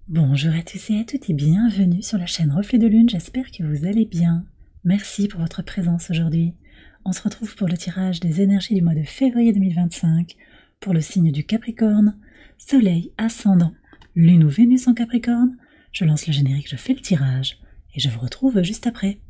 Bonjour à tous et à toutes et bienvenue sur la chaîne Reflet de Lune, j'espère que vous allez bien. Merci pour votre présence aujourd'hui. On se retrouve pour le tirage des énergies du mois de février 2025 pour le signe du Capricorne, Soleil, Ascendant, Lune ou Vénus en Capricorne. Je lance le générique, je fais le tirage et je vous retrouve juste après.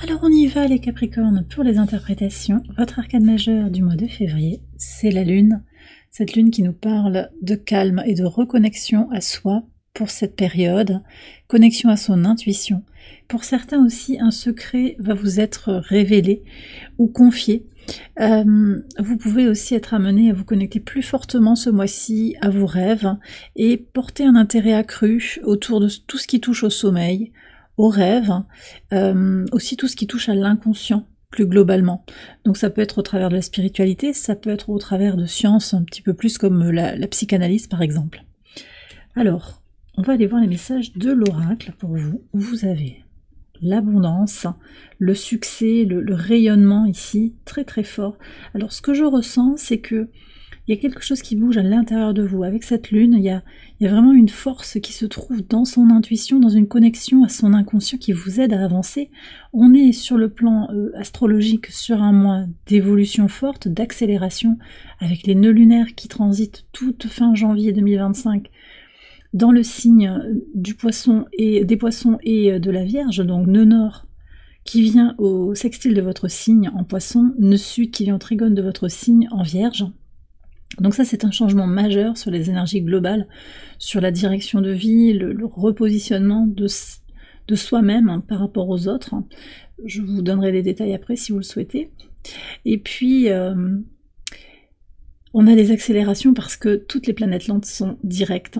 Alors on y va les Capricornes pour les interprétations. Votre arcane majeur du mois de février, c'est la Lune. Cette Lune qui nous parle de calme et de reconnexion à soi pour cette période, connexion à son intuition. Pour certains aussi, un secret va vous être révélé ou confié. Vous pouvez aussi être amené à vous connecter plus fortement ce mois-ci à vos rêves et porter un intérêt accru autour de tout ce qui touche au sommeil, aux rêves, aussi tout ce qui touche à l'inconscient plus globalement. Donc ça peut être au travers de la spiritualité, ça peut être au travers de sciences un petit peu plus comme la psychanalyse par exemple. Alors, on va aller voir les messages de l'oracle pour vous. Vous avez l'abondance, le succès, le rayonnement ici, très très fort. Alors ce que je ressens, c'est que il y a quelque chose qui bouge à l'intérieur de vous. Avec cette lune, il y a vraiment une force qui se trouve dans son intuition, dans une connexion à son inconscient qui vous aide à avancer. On est sur le plan astrologique sur un mois d'évolution forte, d'accélération, avec les nœuds lunaires qui transitent toute fin janvier 2025 dans le signe du poisson et des poissons et de la Vierge, donc nœud nord qui vient au sextile de votre signe en poisson, nœud sud qui vient au trigone de votre signe en Vierge. Donc ça c'est un changement majeur sur les énergies globales, sur la direction de vie, le repositionnement de soi-même par rapport aux autres. Je vous donnerai des détails après si vous le souhaitez. Et puis on a des accélérations parce que toutes les planètes lentes sont directes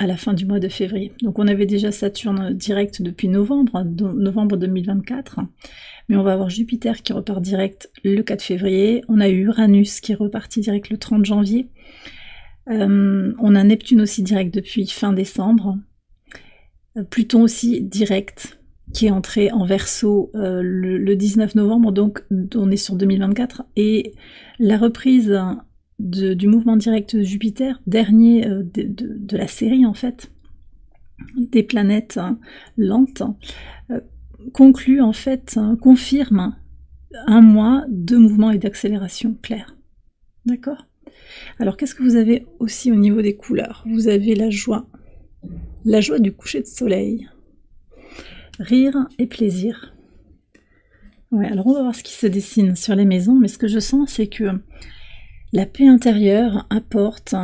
à la fin du mois de février. Donc on avait déjà Saturne direct depuis novembre 2024. Mais on va avoir Jupiter qui repart direct le 4 février, on a eu Uranus qui est reparti direct le 30 janvier, on a Neptune aussi direct depuis fin décembre, Pluton aussi direct qui est entré en Verseau le 19 novembre, donc on est sur 2024, et la reprise du mouvement direct de Jupiter, dernier de la série en fait, des planètes lentes, conclut en fait, confirme un mois de mouvement et d'accélération claire. D'accord? Alors qu'est-ce que vous avez aussi au niveau des couleurs? Vous avez la joie du coucher de soleil, rire et plaisir. Ouais, alors on va voir ce qui se dessine sur les maisons, mais ce que je sens c'est que la paix intérieure apporte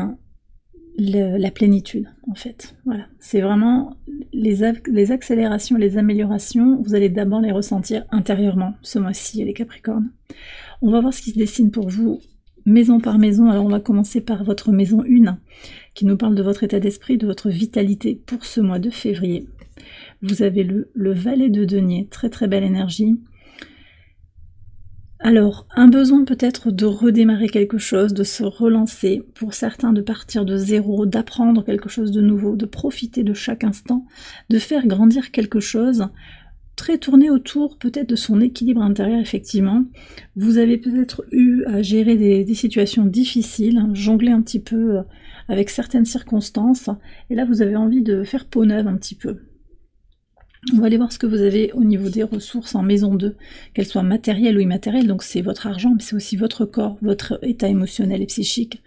la plénitude en fait. Voilà, c'est vraiment les accélérations, les améliorations, vous allez d'abord les ressentir intérieurement ce mois-ci les Capricornes. On va voir ce qui se dessine pour vous maison par maison. Alors on va commencer par votre maison 1 qui nous parle de votre état d'esprit, de votre vitalité pour ce mois de février. Vous avez le valet de denier, très très belle énergie. Alors, un besoin peut-être de redémarrer quelque chose, de se relancer, pour certains de partir de zéro, d'apprendre quelque chose de nouveau, de profiter de chaque instant, de faire grandir quelque chose, très tourné autour peut-être de son équilibre intérieur effectivement. Vous avez peut-être eu à gérer des situations difficiles, jongler un petit peu avec certaines circonstances, et là vous avez envie de faire peau neuve un petit peu. On va aller voir ce que vous avez au niveau des ressources en maison 2, qu'elles soient matérielles ou immatérielles, donc c'est votre argent, mais c'est aussi votre corps, votre état émotionnel et psychique.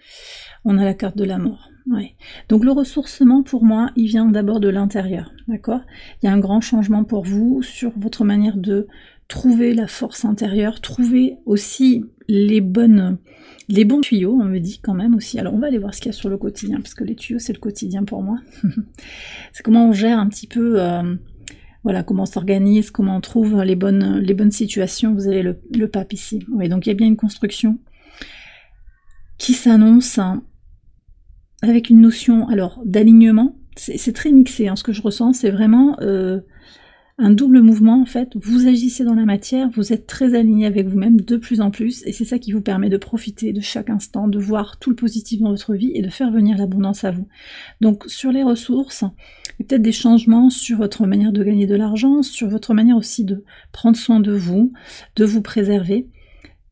On a la carte de la mort. Ouais. Donc le ressourcement, pour moi, il vient d'abord de l'intérieur, d'accord? Il y a un grand changement pour vous sur votre manière de trouver la force intérieure, trouver aussi les bons tuyaux, on me dit quand même aussi. Alors on va aller voir ce qu'il y a sur le quotidien, parce que les tuyaux, c'est le quotidien pour moi. C'est comment on gère un petit peu... voilà, comment on s'organise, comment on trouve les bonnes situations. Vous avez le pape ici. Oui, donc il y a bien une construction qui s'annonce avec une notion alors d'alignement. C'est très mixé, hein, ce que je ressens, c'est vraiment un double mouvement en fait, vous agissez dans la matière, vous êtes très aligné avec vous-même de plus en plus, et c'est ça qui vous permet de profiter de chaque instant, de voir tout le positif dans votre vie et de faire venir l'abondance à vous. Donc sur les ressources, il y a peut-être des changements sur votre manière de gagner de l'argent, sur votre manière aussi de prendre soin de vous préserver.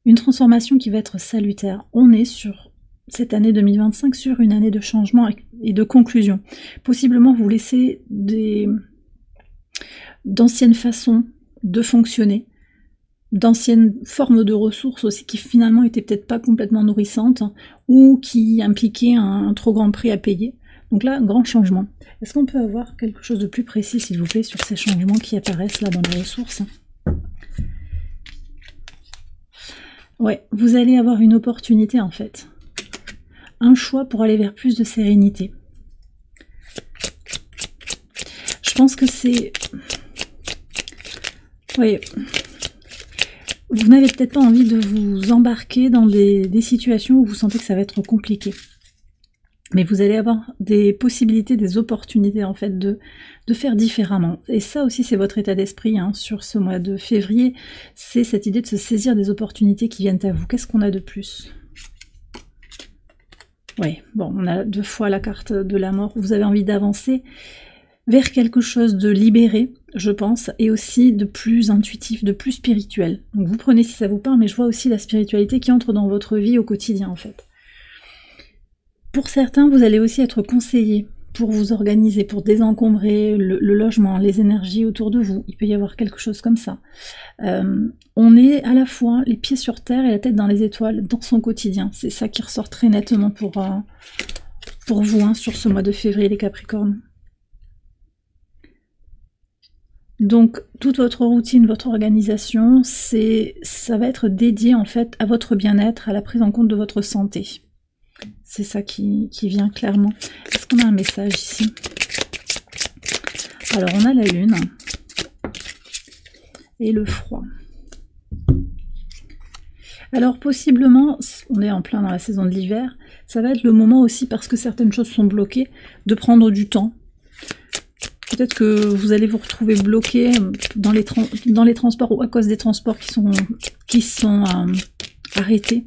Une transformation qui va être salutaire. On est sur cette année 2025 sur une année de changement et de conclusion. Possiblement vous laissez d'anciennes façons de fonctionner, d'anciennes formes de ressources aussi qui finalement étaient peut-être pas complètement nourrissantes ou qui impliquaient un trop grand prix à payer. Donc là, grand changement. Est-ce qu'on peut avoir quelque chose de plus précis, s'il vous plaît, sur ces changements qui apparaissent là dans les ressources? Ouais, vous allez avoir une opportunité en fait. Un choix pour aller vers plus de sérénité. Je pense que c'est... Oui. Vous n'avez peut-être pas envie de vous embarquer dans des situations où vous sentez que ça va être compliqué. Mais vous allez avoir des possibilités, des opportunités en fait de faire différemment. Et ça aussi c'est votre état d'esprit hein, sur ce mois de février, c'est cette idée de se saisir des opportunités qui viennent à vous. Qu'est-ce qu'on a de plus? Oui, bon, on a 2 fois la carte de la mort. Vous avez envie d'avancer vers quelque chose de libéré, je pense, et aussi de plus intuitif, de plus spirituel. Donc vous prenez si ça vous parle, mais je vois aussi la spiritualité qui entre dans votre vie au quotidien en fait. Pour certains, vous allez aussi être conseillé pour vous organiser, pour désencombrer le logement, les énergies autour de vous. Il peut y avoir quelque chose comme ça. On est à la fois les pieds sur terre et la tête dans les étoiles dans son quotidien. C'est ça qui ressort très nettement pour vous hein, sur ce mois de février, les Capricornes. Donc, toute votre routine, votre organisation, ça va être dédié en fait à votre bien-être, à la prise en compte de votre santé. C'est ça qui vient clairement. Est-ce qu'on a un message ici? Alors, on a la lune et le froid. Alors, possiblement, on est en plein dans la saison de l'hiver, ça va être le moment aussi, parce que certaines choses sont bloquées, de prendre du temps. Peut-être que vous allez vous retrouver bloqué dans les transports ou à cause des transports qui sont arrêtés.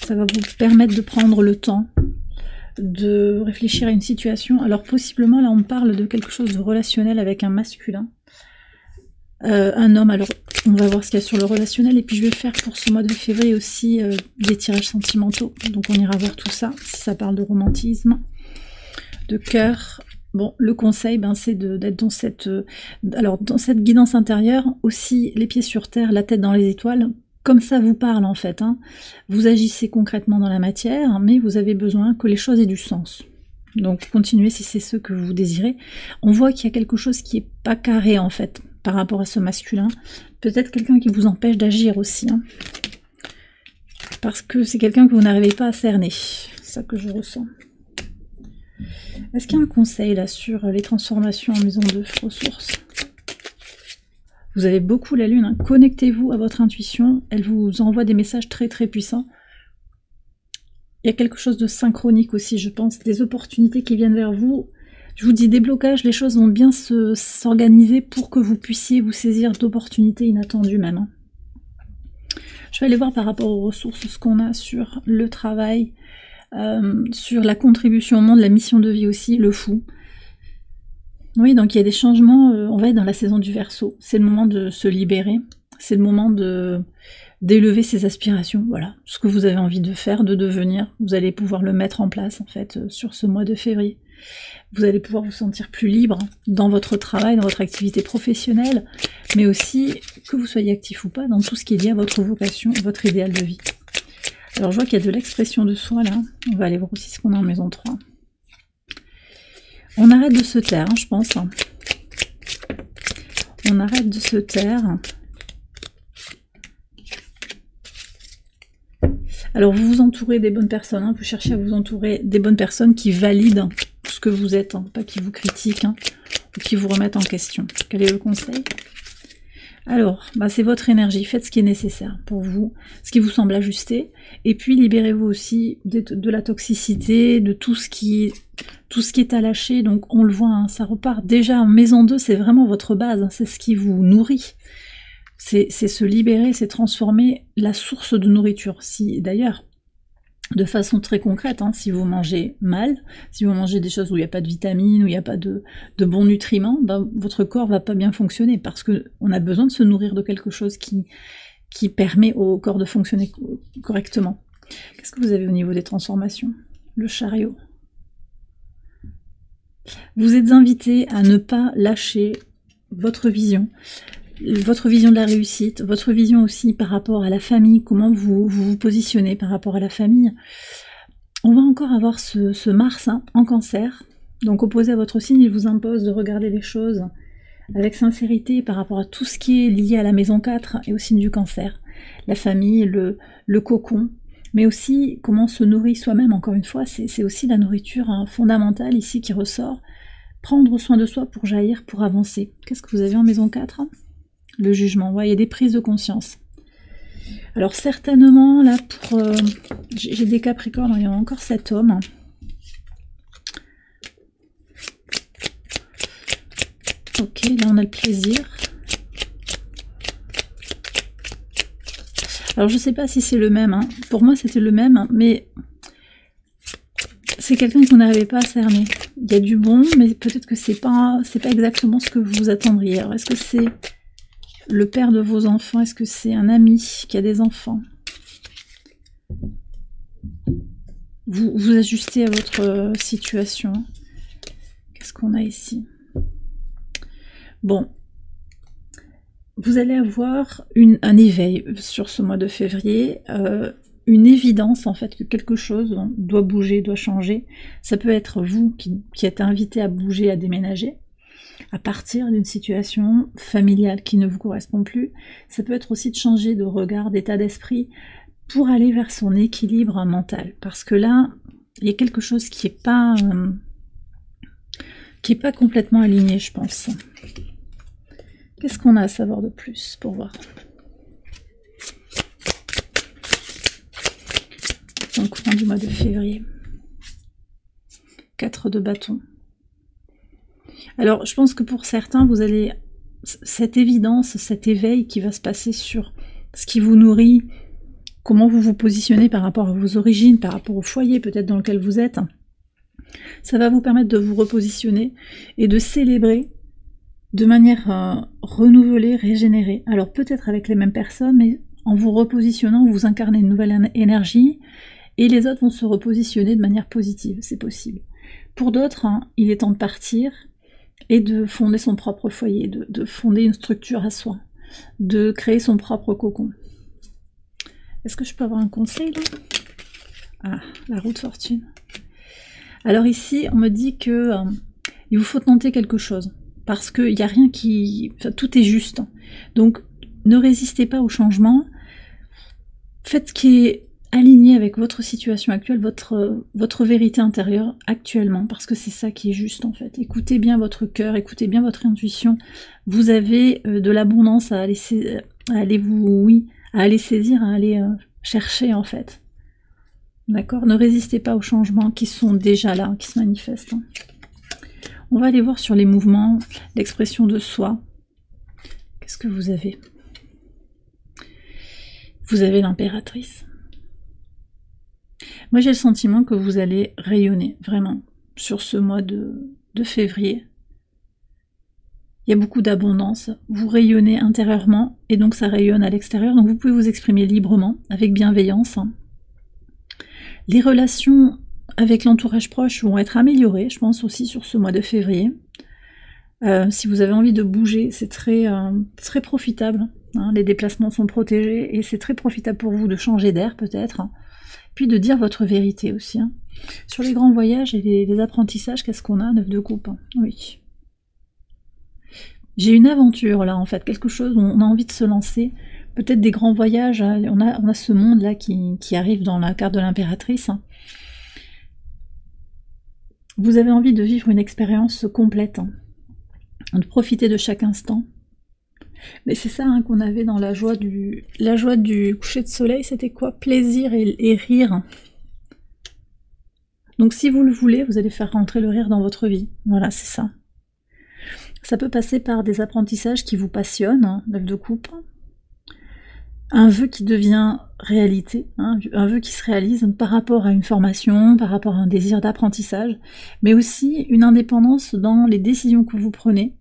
Ça va vous permettre de prendre le temps de réfléchir à une situation. Alors possiblement, là on parle de quelque chose de relationnel avec un masculin. Un homme, alors on va voir ce qu'il y a sur le relationnel. Et puis je vais faire pour ce mois de février aussi des tirages sentimentaux. Donc on ira voir tout ça, si ça parle de romantisme, de cœur. Bon, le conseil, c'est d'être dans cette guidance intérieure, aussi les pieds sur terre, la tête dans les étoiles, comme ça vous parle en fait. Hein. Vous agissez concrètement dans la matière, mais vous avez besoin que les choses aient du sens. Donc continuez si c'est ce que vous désirez. On voit qu'il y a quelque chose qui est pas carré en fait, par rapport à ce masculin. Peut-être quelqu'un qui vous empêche d'agir aussi. Hein. Parce que c'est quelqu'un que vous n'arrivez pas à cerner. C'est ça que je ressens. Est-ce qu'il y a un conseil là sur les transformations en maison de ressources? Vous avez beaucoup la lune, hein. Connectez-vous à votre intuition, elle vous envoie des messages très très puissants. Il y a quelque chose de synchronique aussi, je pense, des opportunités qui viennent vers vous. Je vous dis, des blocages, les choses vont bien s'organiser pour que vous puissiez vous saisir d'opportunités inattendues même. Hein. Je vais aller voir par rapport aux ressources ce qu'on a sur le travail, sur la contribution au monde, la mission de vie aussi, le fou. Oui, donc il y a des changements, on va être dans la saison du Verseau, c'est le moment de se libérer, c'est le moment d'élever ses aspirations, voilà, ce que vous avez envie de faire, de devenir, vous allez pouvoir le mettre en place en fait sur ce mois de février. Vous allez pouvoir vous sentir plus libre dans votre travail, dans votre activité professionnelle, mais aussi, que vous soyez actif ou pas, dans tout ce qui est lié à votre vocation, votre idéal de vie. Alors je vois qu'il y a de l'expression de soi là, on va aller voir aussi ce qu'on a en maison 3. On arrête de se taire, hein, je pense. On arrête de se taire. Alors vous vous entourez des bonnes personnes, hein, vous cherchez à vous entourer des bonnes personnes qui valident ce que vous êtes, hein, pas qui vous critiquent, hein, ou qui vous remettent en question. Quel est le conseil? Alors, bah, c'est votre énergie, faites ce qui est nécessaire pour vous, ce qui vous semble ajusté, et puis libérez-vous aussi de la toxicité, de tout ce qui est à lâcher. Donc on le voit, hein, ça repart déjà en maison 2, c'est vraiment votre base, hein, c'est ce qui vous nourrit. C'est se libérer, c'est transformer la source de nourriture. Si d'ailleurs, de façon très concrète, hein, si vous mangez mal, si vous mangez des choses où il n'y a pas de vitamines, où il n'y a pas de bons nutriments, ben, votre corps va pas bien fonctionner, parce qu'on a besoin de se nourrir de quelque chose qui permet au corps de fonctionner correctement. Qu'est-ce que vous avez au niveau des transformations? Le chariot. Vous êtes invité à ne pas lâcher votre vision de la réussite, votre vision aussi par rapport à la famille, comment vous positionnez par rapport à la famille. On va encore avoir ce Mars, hein, en Cancer, donc opposé à votre signe, il vous impose de regarder les choses avec sincérité par rapport à tout ce qui est lié à la maison 4 et au signe du Cancer. La famille, le cocon, mais aussi comment se nourrit soi-même, encore une fois, c'est aussi la nourriture, hein, fondamentale ici qui ressort. Prendre soin de soi pour jaillir, pour avancer. Qu'est-ce que vous avez en maison 4 ? Le jugement, ouais, il y a des prises de conscience. Alors certainement, là, j'ai des Capricornes, il y a encore cet homme. Ok, là on a le plaisir. Alors je sais pas si c'est le même, hein. Pour moi c'était le même, mais c'est quelqu'un que vous n'arrivez pas à cerner. Il y a du bon, mais peut-être que c'est pas exactement ce que vous attendriez. Alors est-ce que c'est le père de vos enfants? Est-ce que c'est un ami qui a des enfants? Vous ajustez à votre situation. Qu'est-ce qu'on a ici? Bon. Vous allez avoir un éveil sur ce mois de février, une évidence en fait que quelque chose doit bouger, doit changer. Ça peut être vous qui êtes invité à bouger, à déménager, à partir d'une situation familiale qui ne vous correspond plus. Ça peut être aussi de changer de regard, d'état d'esprit pour aller vers son équilibre mental. Parce que là, il y a quelque chose qui est pas complètement aligné, je pense. Qu'est-ce qu'on a à savoir de plus pour voir? Dans le courant du mois de février. 4 de bâton. Alors, je pense que pour certains, vous allez... Cette évidence, cet éveil qui va se passer sur ce qui vous nourrit, comment vous vous positionnez par rapport à vos origines, par rapport au foyer peut-être dans lequel vous êtes, ça va vous permettre de vous repositionner et de célébrer de manière renouvelée, régénérée. Alors peut-être avec les mêmes personnes, mais en vous repositionnant, vous incarnez une nouvelle énergie, et les autres vont se repositionner de manière positive, c'est possible. Pour d'autres, hein, il est temps de partir et de fonder son propre foyer, de fonder une structure à soi, de créer son propre cocon. Est-ce que je peux avoir un conseil là? Ah, la roue de fortune. Alors ici, on me dit que il vous faut tenter quelque chose, parce qu'il n'y a rien qui... Enfin, tout est juste. Donc, ne résistez pas au changement, faites ce qui est aligné avec votre situation actuelle, votre vérité intérieure actuellement, parce que c'est ça qui est juste en fait. Écoutez bien votre cœur, écoutez bien votre intuition. Vous avez de l'abondance à aller saisir, à aller chercher en fait. D'accord? Ne résistez pas aux changements qui sont déjà là, qui se manifestent. On va aller voir sur les mouvements, l'expression de soi. Qu'est-ce que vous avez? Vous avez l'impératrice. Moi, j'ai le sentiment que vous allez rayonner, vraiment, sur ce mois de février. Il y a beaucoup d'abondance. Vous rayonnez intérieurement, et donc ça rayonne à l'extérieur. Donc vous pouvez vous exprimer librement, avec bienveillance. Les relations avec l'entourage proche vont être améliorées, je pense aussi, sur ce mois de février. Si vous avez envie de bouger, c'est très profitable. Hein, les déplacements sont protégés, et c'est très profitable pour vous de changer d'air, peut-être. Puis de dire votre vérité aussi. Hein. Sur les grands voyages et les apprentissages, qu'est-ce qu'on a? 9 de coupe. Oui. J'ai une aventure là en fait, quelque chose où on a envie de se lancer. Peut-être des grands voyages. Hein. On a ce monde là qui arrive dans la carte de l'impératrice. Hein. Vous avez envie de vivre une expérience complète. Hein. De profiter de chaque instant. Mais c'est ça hein, qu'on avait dans la joie du coucher de soleil, c'était quoi? Plaisir et rire. Donc si vous le voulez, vous allez faire rentrer le rire dans votre vie. Voilà, c'est ça. Ça peut passer par des apprentissages qui vous passionnent, hein, l'œuf de coupe. Un vœu qui devient réalité, hein, un vœu qui se réalise par rapport à une formation, par rapport à un désir d'apprentissage, mais aussi une indépendance dans les décisions que vous prenez,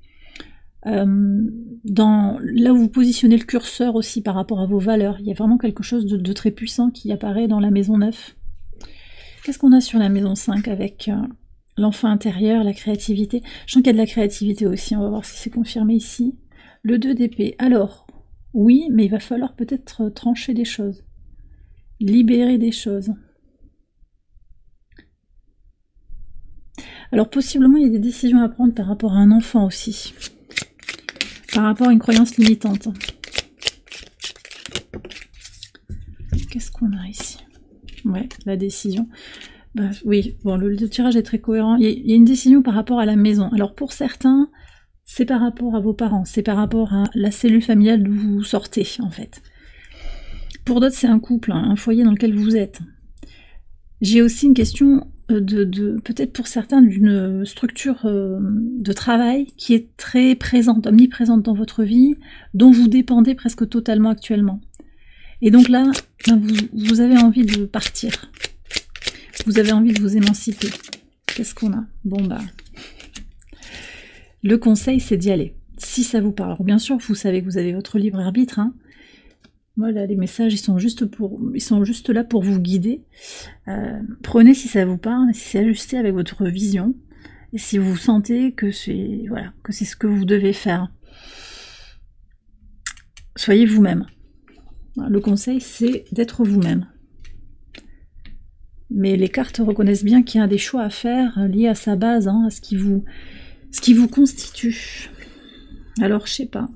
dans là où vous positionnez le curseur aussi par rapport à vos valeurs. Il y a vraiment quelque chose de très puissant qui apparaît dans la maison 9. Qu'est-ce qu'on a sur la maison 5 avec l'enfant intérieur, la créativité? Je sens qu'il y a de la créativité aussi, on va voir si c'est confirmé ici. Le 2 d'épée. Alors, oui, mais il va falloir peut-être trancher des choses, libérer des choses. Alors possiblement il y a des décisions à prendre par rapport à un enfant aussi, par rapport à une croyance limitante. Qu'est-ce qu'on a ici? Ouais, la décision. Bah, oui, bon, le tirage est très cohérent. Il y a une décision par rapport à la maison. Alors pour certains, c'est par rapport à vos parents, c'est par rapport à la cellule familiale d'où vous sortez, en fait. Pour d'autres, c'est un couple, un foyer dans lequel vous êtes. J'ai aussi une question peut-être pour certains, d'une structure de travail qui est très présente, omniprésente dans votre vie, dont vous dépendez presque totalement actuellement. Et donc là, vous avez envie de partir. Vous avez envie de vous émanciper. Qu'est-ce qu'on a? Bon bah... Le conseil, c'est d'y aller, si ça vous parle. Alors bien sûr, vous savez que vous avez votre libre arbitre. Hein. Voilà, les messages, ils sont juste là pour vous guider. Prenez si ça vous parle, si c'est ajusté avec votre vision, et si vous sentez que c'est ce que vous devez faire. Soyez vous-même. Le conseil, c'est d'être vous-même. Mais les cartes reconnaissent bien qu'il y a des choix à faire liés à sa base, hein, à ce qui vous constitue. Alors, je sais pas.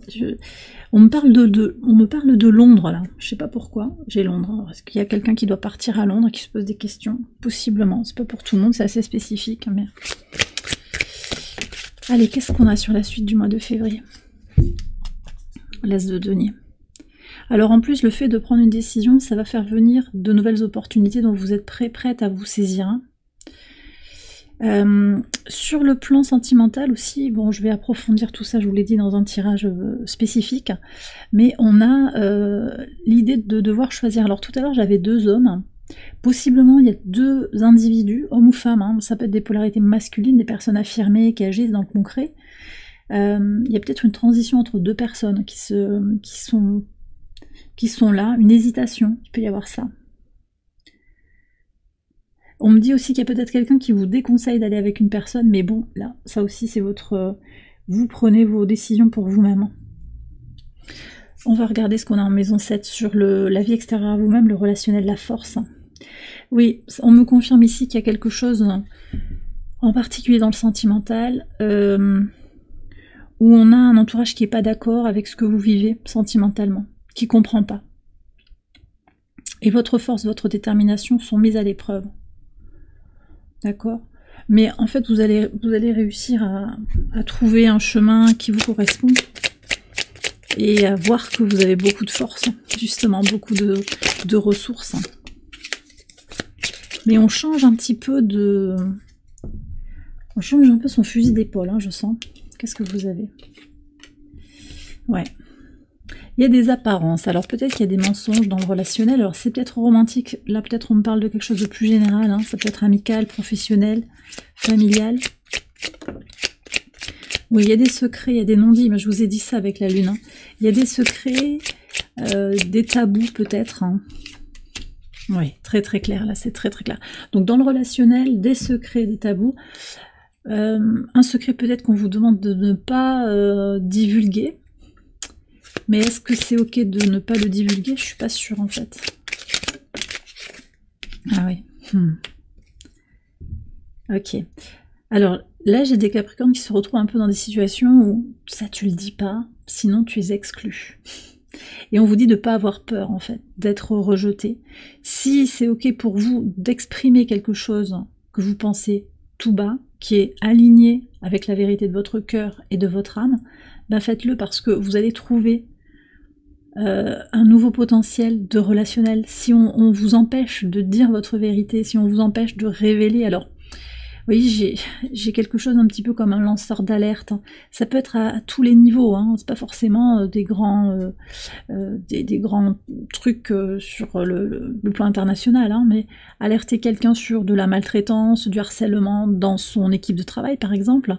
On me parle de Londres, là. Je sais pas pourquoi. J'ai Londres. Est-ce qu'il y a quelqu'un qui doit partir à Londres et qui se pose des questions? Possiblement. C'est pas pour tout le monde, c'est assez spécifique. Mais... Allez, qu'est-ce qu'on a sur la suite du mois de février? L'As de denier. Alors en plus, le fait de prendre une décision, ça va faire venir de nouvelles opportunités dont vous êtes prête à vous saisir. Sur le plan sentimental aussi, bon, je vais approfondir tout ça, je vous l'ai dit dans un tirage spécifique, mais on a l'idée de devoir choisir. Alors tout à l'heure, j'avais 2 hommes. Possiblement, il y a 2 individus, hommes ou femmes, hein, ça peut être des polarités masculines, des personnes affirmées qui agissent dans le concret. Il y a peut-être une transition entre 2 personnes qui sont là, une hésitation, il peut y avoir ça. On me dit aussi qu'il y a peut-être quelqu'un qui vous déconseille d'aller avec une personne, mais bon, là, ça aussi c'est votre... vous prenez vos décisions pour vous-même. On va regarder ce qu'on a en maison 7 sur la vie extérieure à vous-même, le relationnel, la force. Oui, on me confirme ici qu'il y a quelque chose, en particulier dans le sentimental, où on a un entourage qui n'est pas d'accord avec ce que vous vivez sentimentalement, qui ne comprend pas. Et votre force, votre détermination sont mises à l'épreuve. D'accord? Mais en fait, vous allez réussir à trouver un chemin qui vous correspond et à voir que vous avez beaucoup de force, justement, beaucoup de ressources. Mais on change un petit peu de... On change un peu son fusil d'épaule, hein, je sens. Qu'est-ce que vous avez? Ouais. Il y a des apparences, alors peut-être qu'il y a des mensonges dans le relationnel, alors c'est peut-être romantique, là peut-être on me parle de quelque chose de plus général, hein. Ça peut être amical, professionnel, familial. Oui, il y a des secrets, il y a des non-dits, mais je vous ai dit ça avec la lune. Hein. Il y a des secrets, des tabous peut-être. Hein. Oui, très très clair, là c'est très très clair. Donc dans le relationnel, des secrets, des tabous. Un secret peut-être qu'on vous demande de ne pas divulguer. Mais est-ce que c'est ok de ne pas le divulguer? Je suis pas sûre en fait. Ah oui. Ok. Alors là j'ai des Capricornes qui se retrouvent un peu dans des situations où ça tu le dis pas, sinon tu es exclu. Et on vous dit de ne pas avoir peur en fait, d'être rejeté. Si c'est ok pour vous d'exprimer quelque chose que vous pensez tout bas, qui est aligné avec la vérité de votre cœur et de votre âme, bah faites-le parce que vous allez trouver un nouveau potentiel de relationnel. Si on vous empêche de dire votre vérité, si on vous empêche de révéler, alors vous voyez, j'ai quelque chose un petit peu comme un lanceur d'alerte. Ça peut être à tous les niveaux, hein. C'est pas forcément des grands trucs sur le plan international, hein, mais alerter quelqu'un sur de la maltraitance, du harcèlement dans son équipe de travail par exemple,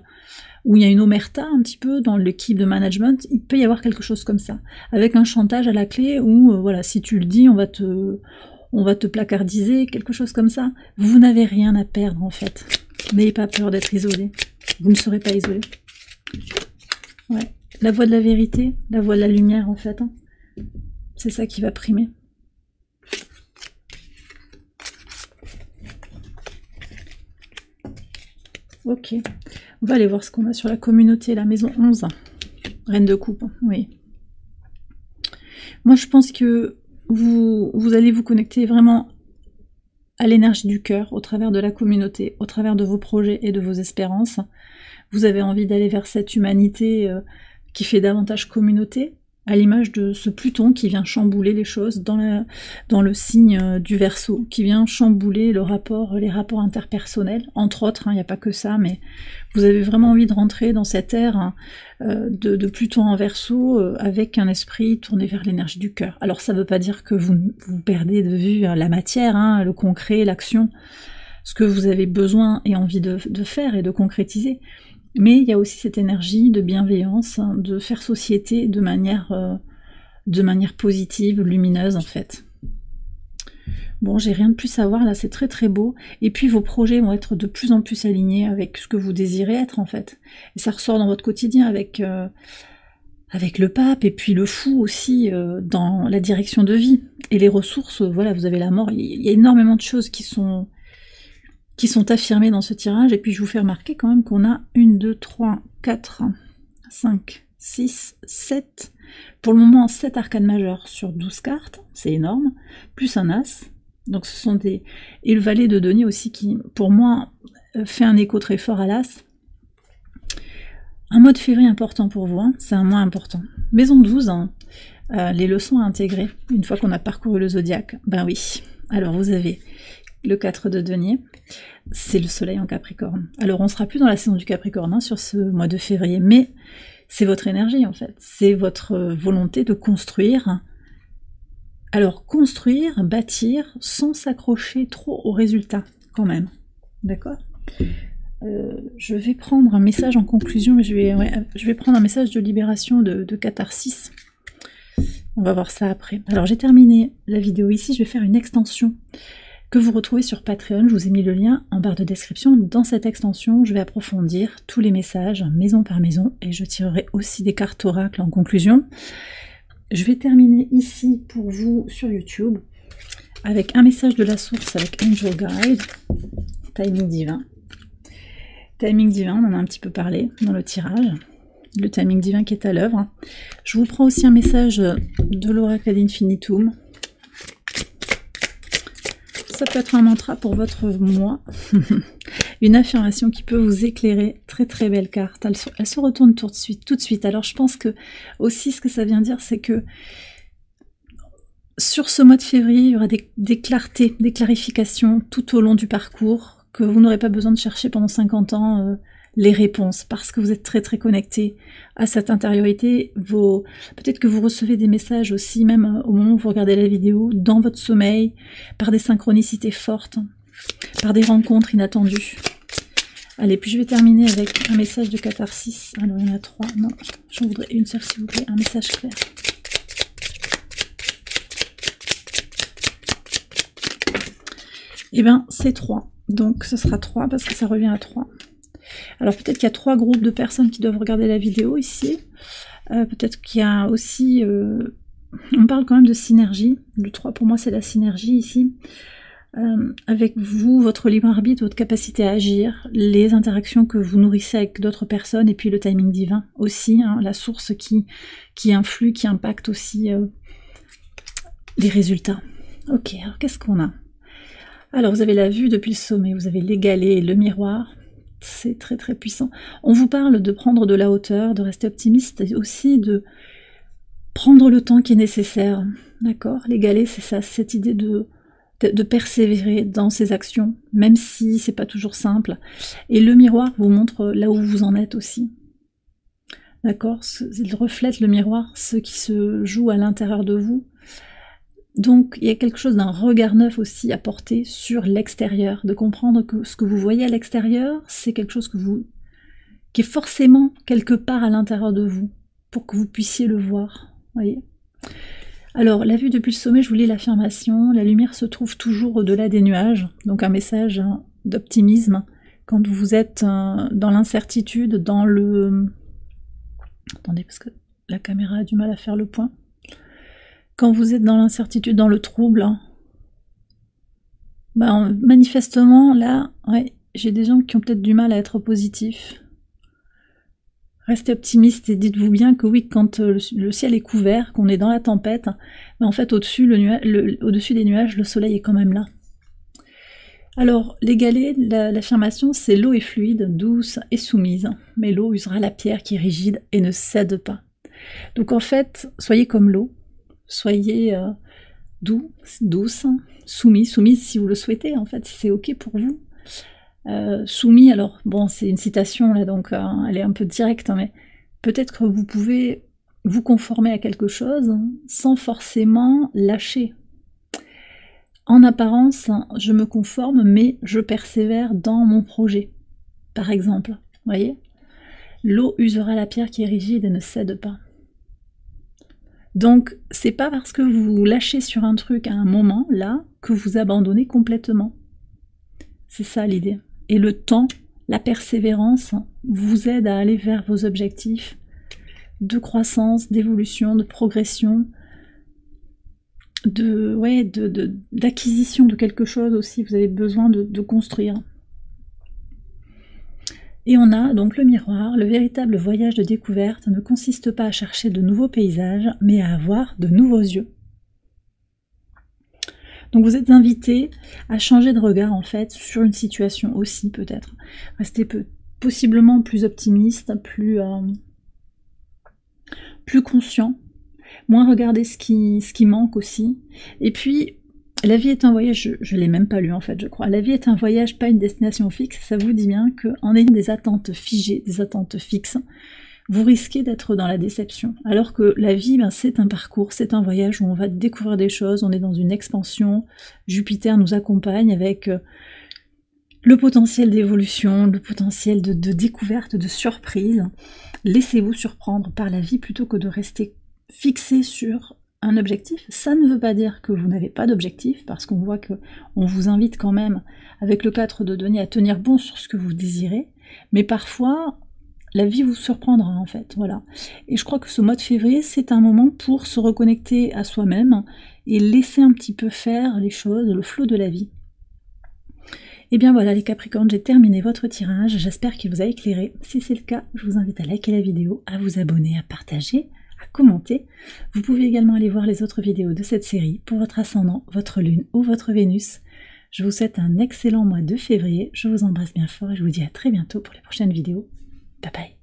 où il y a une omerta un petit peu dans l'équipe de management, il peut y avoir quelque chose comme ça, avec un chantage à la clé où voilà, si tu le dis, on va te placardiser, quelque chose comme ça. Vous n'avez rien à perdre en fait. N'ayez pas peur d'être isolé. Vous ne serez pas isolé. Ouais. La voix de la vérité, la voix de la lumière en fait. Hein. C'est ça qui va primer. Ok. On va aller voir ce qu'on a sur la communauté, la maison 11. Reine de coupe, oui. Moi je pense que vous allez vous connecter vraiment à l'énergie du cœur, au travers de la communauté, au travers de vos projets et de vos espérances. Vous avez envie d'aller vers cette humanité qui fait davantage communauté, à l'image de ce Pluton qui vient chambouler les choses dans le signe du Verseau, qui vient chambouler les rapports interpersonnels, entre autres, il n'y a pas que ça, mais vous avez vraiment envie de rentrer dans cette ère de Pluton en Verseau avec un esprit tourné vers l'énergie du cœur. Alors ça ne veut pas dire que vous perdez de vue la matière, hein, le concret, l'action, ce que vous avez besoin et envie de faire et de concrétiser. Mais il y a aussi cette énergie de bienveillance, hein, de faire société de manière positive, lumineuse en fait. Bon, j'ai rien de plus à voir, là c'est très très beau. Et puis vos projets vont être de plus en plus alignés avec ce que vous désirez être en fait. Et ça ressort dans votre quotidien avec le pape et puis le fou aussi dans la direction de vie. Et les ressources, voilà, vous avez la mort, il y a énormément de choses qui sont affirmées dans ce tirage, et puis je vous fais remarquer quand même qu'on a 1, 2, 3, 4, 5, 6, 7, pour le moment 7 arcanes majeures sur 12 cartes, c'est énorme, plus un as, donc ce sont des... Et le valet de denier aussi qui, pour moi, fait un écho très fort à l'as. Un mois de février important pour vous, hein, c'est un mois important. Maison 12, hein, les leçons à intégrer, une fois qu'on a parcouru le zodiaque, ben oui, alors vous avez... Le 4 de denier, c'est le soleil en Capricorne. Alors on sera plus dans la saison du Capricorne hein, sur ce mois de février, mais c'est votre énergie en fait, c'est votre volonté de construire. Alors construire, bâtir, sans s'accrocher trop aux résultats quand même, d'accord. Je vais prendre un message en conclusion, mais je vais prendre un message de libération de catharsis. On va voir ça après. Alors j'ai terminé la vidéo ici, je vais faire une extension que vous retrouvez sur Patreon, je vous ai mis le lien en barre de description. Dans cette extension, je vais approfondir tous les messages, maison par maison, et je tirerai aussi des cartes oracles en conclusion. Je vais terminer ici pour vous sur YouTube, avec un message de la source, avec Angel Guide, timing divin. Timing divin, on en a un petit peu parlé dans le tirage, le timing divin qui est à l'œuvre. Je vous prends aussi un message de l'oracle ad infinitum. Ça peut être un mantra pour votre moi, une affirmation qui peut vous éclairer. Très très belle carte, elle se retourne tout de suite. Alors je pense que aussi ce que ça vient dire, c'est que sur ce mois de février, il y aura des clartés, des clarifications tout au long du parcours, que vous n'aurez pas besoin de chercher pendant 50 ans les réponses, parce que vous êtes très très connecté à cette intériorité. Peut-être que vous recevez des messages aussi, même au moment où vous regardez la vidéo, dans votre sommeil, par des synchronicités fortes, par des rencontres inattendues. Allez, puis je vais terminer avec un message de catharsis. Alors il y en a 3, non, j'en voudrais une seule s'il vous plaît, un message clair. Et bien c'est 3, donc ce sera 3 parce que ça revient à 3. Alors peut-être qu'il y a 3 groupes de personnes qui doivent regarder la vidéo ici. Peut-être qu'il y a aussi... on parle quand même de synergie. Le 3 pour moi c'est la synergie ici. Avec vous, votre libre arbitre, votre capacité à agir, les interactions que vous nourrissez avec d'autres personnes, et puis le timing divin aussi, hein, la source qui influe, qui impacte aussi les résultats. Ok, alors qu'est-ce qu'on a? Alors vous avez la vue depuis le sommet, vous avez l'égalé, le miroir, c'est très très puissant. On vous parle de prendre de la hauteur, de rester optimiste, et aussi de prendre le temps qui est nécessaire. D'accord? Les galets, c'est ça, c'est cette idée de persévérer dans ses actions, même si c'est pas toujours simple. Et le miroir vous montre là où vous en êtes aussi. D'accord? Il reflète le miroir, ce qui se joue à l'intérieur de vous. Donc il y a quelque chose d'un regard neuf aussi à porter sur l'extérieur, de comprendre que ce que vous voyez à l'extérieur, c'est quelque chose qui est forcément quelque part à l'intérieur de vous, pour que vous puissiez le voir. Voyez. Alors, la vue depuis le sommet, je vous lis l'affirmation, la lumière se trouve toujours au-delà des nuages, donc un message d'optimisme, quand vous êtes dans l'incertitude, dans le... Attendez, parce que la caméra a du mal à faire le point. Quand vous êtes dans l'incertitude, dans le trouble, ben, manifestement, là, ouais, j'ai des gens qui ont peut-être du mal à être positifs. Restez optimiste et dites-vous bien que oui, quand le ciel est couvert, qu'on est dans la tempête, ben en fait, au-dessus des nuages, le soleil est quand même là. Alors, les galets, l'affirmation, c'est l'eau est fluide, douce et soumise, mais l'eau usera la pierre qui est rigide et ne cède pas. Donc en fait, soyez comme l'eau. Soyez douce, soumise si vous le souhaitez, en fait, si c'est ok pour vous. Soumis, alors bon, c'est une citation là, donc elle est un peu directe, hein, mais peut-être que vous pouvez vous conformer à quelque chose sans forcément lâcher. En apparence, je me conforme, mais je persévère dans mon projet, par exemple. Voyez, l'eau usera la pierre qui est rigide et ne cède pas. Donc, c'est pas parce que vous lâchez sur un truc à un moment, là, que vous abandonnez complètement. C'est ça l'idée. Et le temps, la persévérance, vous aide à aller vers vos objectifs de croissance, d'évolution, de progression, d'acquisition de quelque chose aussi. Vous avez besoin de construire. Et on a donc le miroir. Le véritable voyage de découverte ne consiste pas à chercher de nouveaux paysages, mais à avoir de nouveaux yeux. Donc vous êtes invité à changer de regard en fait sur une situation aussi peut-être. Restez possiblement plus optimiste, plus conscient, moins regarder ce qui manque aussi. Et puis la vie est un voyage, je ne l'ai même pas lu en fait, je crois. La vie est un voyage, pas une destination fixe. Ça vous dit bien qu'en ayant des attentes figées, des attentes fixes, vous risquez d'être dans la déception. Alors que la vie, ben, c'est un parcours, c'est un voyage où on va découvrir des choses, on est dans une expansion. Jupiter nous accompagne avec le potentiel d'évolution, le potentiel de découverte, de surprise. Laissez-vous surprendre par la vie plutôt que de rester fixé sur un objectif. Ça ne veut pas dire que vous n'avez pas d'objectif, parce qu'on voit qu'on vous invite quand même, avec le 4 de denier, à tenir bon sur ce que vous désirez, mais parfois, la vie vous surprendra en fait, voilà. Et je crois que ce mois de février, c'est un moment pour se reconnecter à soi-même et laisser un petit peu faire les choses, le flot de la vie. Et bien voilà les Capricornes, j'ai terminé votre tirage, j'espère qu'il vous a éclairé. Si c'est le cas, je vous invite à liker la vidéo, à vous abonner, à partager, à commenter. Vous pouvez également aller voir les autres vidéos de cette série pour votre ascendant, votre lune ou votre Vénus. Je vous souhaite un excellent mois de février, je vous embrasse bien fort et je vous dis à très bientôt pour les prochaines vidéos. Bye bye.